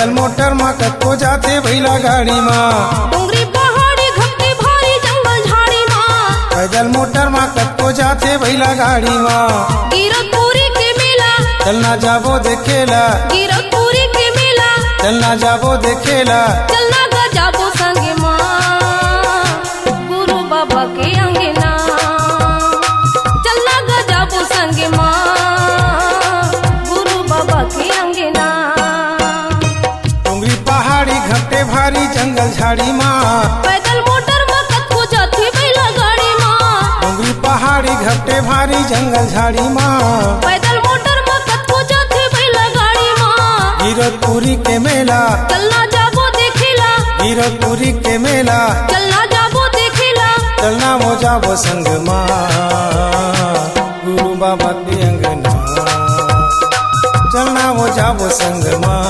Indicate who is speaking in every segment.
Speaker 1: पैदल मोटर में कत्तो जाते भैला गाड़ी में
Speaker 2: डोंगरी पहाड़ी घाटी भारी जंगल झाड़ी माँ
Speaker 1: पैदल मोटर में कत्तो जाते भैला गाड़ी में
Speaker 2: गिरतपुरी के मेला
Speaker 1: चलना जाबो देखेला
Speaker 2: गिरतपुरी के मेला
Speaker 1: चलना जाबो देखेला
Speaker 2: चलना गा जाबो संगे माँ गुरु बाबा के अंगना चलना गा जाबो संगे माँ गुरु बाबा के अंगना
Speaker 1: डोंगरी पहाड़ी घाटे भारी जंगल झाड़ी माँ
Speaker 2: पैदल मोटर में कत्तो जाती बैला गाड़ी माँ
Speaker 1: डोंगरी पहाड़ी घाटे भारी जंगल झाड़ी माँ
Speaker 2: पैदल मोटर में कत्तो जाती बैला गाड़ी माँ
Speaker 1: गिरतपुरी के मेला
Speaker 2: चलना जाबो देखेला
Speaker 1: गिरतपुरी के मेला
Speaker 2: चलना जाबो देखेला
Speaker 1: चलना वो जाबो संग माँ गुरु बाबा के अंगना चलना वो जाबो संग माँ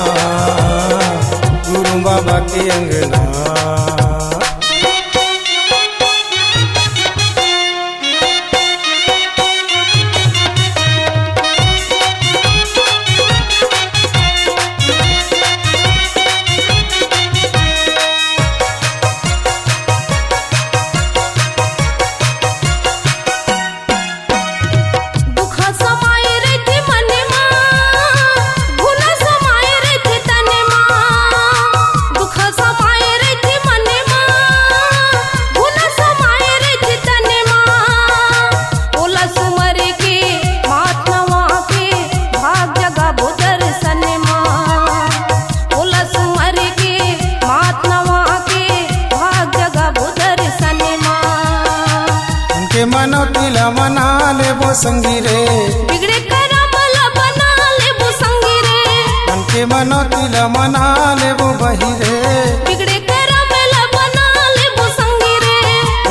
Speaker 1: गुरु बाबा के अंगना
Speaker 2: दुख समाये रहते मन माँ गुना समाये रहते तन माँ दुख समाये रहते मन माँ गुना समाये रहते तन माँ ओला सुमर के मात नवा के भाग जगा बो दर्शन माँ ओला सुमर के मात नवा के भाग जगा बो दर्शन माँ
Speaker 1: उनके मनो तिला मना ले वो संगी रे
Speaker 2: बिगड़े करमला बना ले वो संगी रे
Speaker 1: उनके मनो तिला मना ले वो बही रे
Speaker 2: बिगड़े करमला बना ले वो संगी रे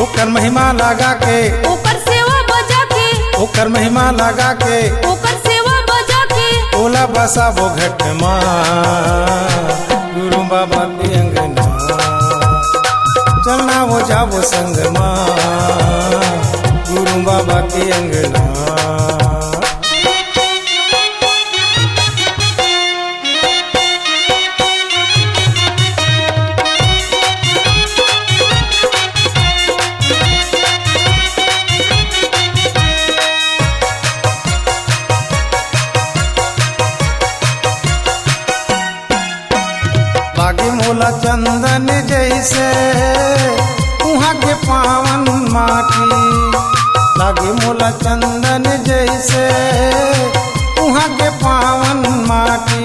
Speaker 1: ओकर महिमा लगा के
Speaker 2: ऊपर सेवा बजा के
Speaker 1: ओकर महिमा लगा के
Speaker 2: ऊपर सेवा बजा के
Speaker 1: ओला बसा वो घट माँ गुरु बाबा के अंगना चलना वो जाबो संग माँ गुरु बाबा के अंगना बागी मोला चंदन जैसे उहाँ के पावन माटी लागे मोला चंदन जैसे उहाँ के पावन माटी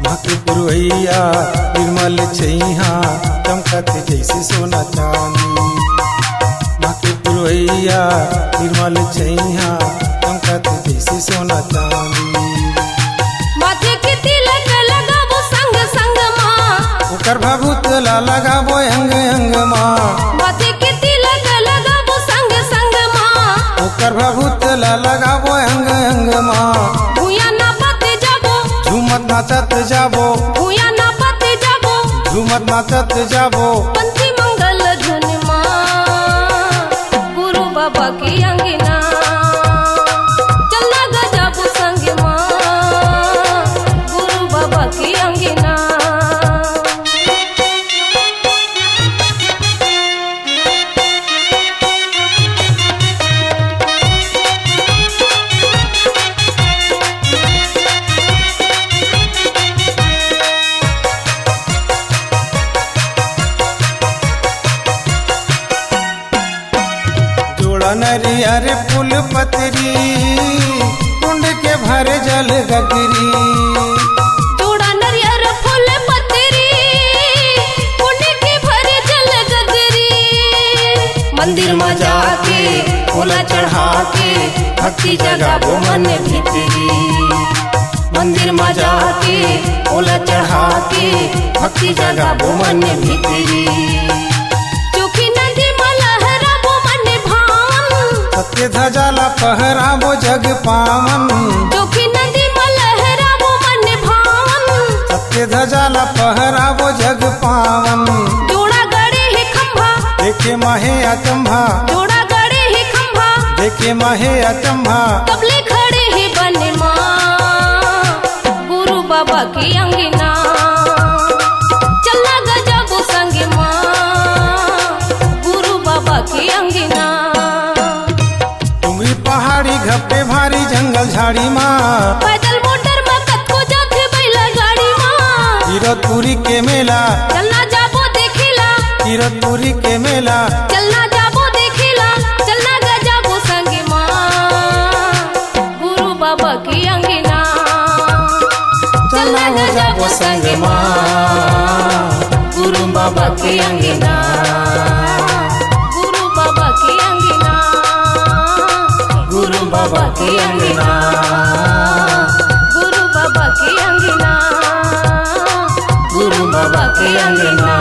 Speaker 1: माके पुरवैया निर्मल छैहा चमकत जैसे सोना चांदी माके पुरवैया निर्मल छैहा चमकत जैसे सोना चांदी
Speaker 2: माथे के तिलक लगाबो संग संग माँ
Speaker 1: ओकर भभूत ला लगाबो अंग अंग माँ
Speaker 2: माथे के तिलक लगाबो संग संग माँ
Speaker 1: ओकर भभूत ला लगाबो अंग अंग माँ
Speaker 2: भूया ना पाते जाबो
Speaker 1: झूमत नाचत जाबो
Speaker 2: भूया ना पाते जाबो
Speaker 1: झूमत नाचत जाबो
Speaker 2: पंथी मंगल धुन माँ गुरु बाबा के अंगना चलना गा जाबो संग माँ गुरु बाबा के अंगना
Speaker 1: जोड़ा नरियर फूल पतरी कुंड के भरे जल गगरी
Speaker 2: जोड़ा नरियर फूल पतरी कुंड के भरे जल गगरी मंदिर में जाके फूला चढ़ा के भक्ति जगाबो मन भीतरी मंदिर में जाके फूला चढ़ा के भक्ति जगाबो मन भीतरी चोखी नदी में लहराबो मन भावन
Speaker 1: सत्य ध्वजाला पहराबो जग पावन
Speaker 2: चोखी नदी में लहराबो मन भावन
Speaker 1: सत्य ध्वजाला पहराबो जग पावन
Speaker 2: जोड़ा गड़े है खंभा
Speaker 1: देखे माहे अचंभा
Speaker 2: जोड़ा गड़े है खंभा
Speaker 1: देखे माहे अचंभा
Speaker 2: कबले खड़े है बन माँ गुरु बाबा की अंगना
Speaker 1: निकल झाड़ी माँ
Speaker 2: पैदल मोटर में कतको जाके बैला गाड़ी माँ
Speaker 1: कीरतपुरी के मेला
Speaker 2: चलना जाबो देखिला
Speaker 1: कीरतपुरी के मेला
Speaker 2: चलना जाबो देखिला चलना गजाबो संगे माँ गुरु बाबा की अंगना
Speaker 1: चलना हो जाबो संग माँ
Speaker 2: गुरु बाबा की अंगना गुरु बाबा की अंगना
Speaker 1: गुरु बाबा की अंगना
Speaker 2: गुरु बाबा की अंगना
Speaker 1: गुरु बाबा की अंगना।